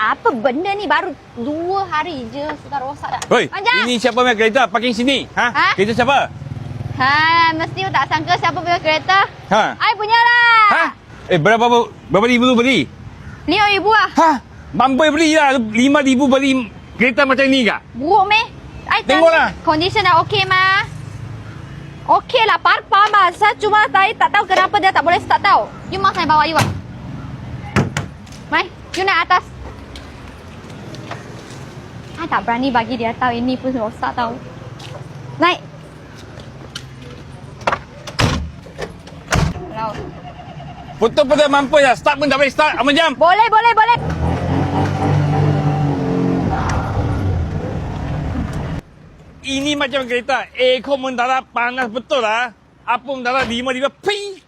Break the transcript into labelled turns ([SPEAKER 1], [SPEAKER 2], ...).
[SPEAKER 1] Apa benda ni baru 2 hari je sudah rosak dah.
[SPEAKER 2] Hoi,
[SPEAKER 1] Panjang.
[SPEAKER 2] ini siapa punya kereta? Parking sini. Ha?
[SPEAKER 1] Ha?
[SPEAKER 2] Kereta siapa?
[SPEAKER 1] Ha, mesti you tak sangka siapa punya kereta.
[SPEAKER 2] Ha?
[SPEAKER 1] I punya lah.
[SPEAKER 2] Ha? Berapa ribu beli?
[SPEAKER 1] 5,000 lah.
[SPEAKER 2] Ha? Mampu beli lah. 5,000 beli kereta macam ni kah?
[SPEAKER 1] Buruk meh. I
[SPEAKER 2] Tengoklah.
[SPEAKER 1] Condition dah okey mah. Okey lah, parpa mah. Cuma saya tak tahu kenapa dia tak boleh start tau. You mau saya bawa you ah. Mai, you naik atas. I tak berani bagi dia tahu ini pun rosak tau. Naik. Hello.
[SPEAKER 2] Betul-betul mampu ya. Start pun tak boleh start. Amat jam.
[SPEAKER 1] Boleh.
[SPEAKER 2] Ini macam kereta. Aircon mentara panas betul lah. Apa mentara 5,000. Ping.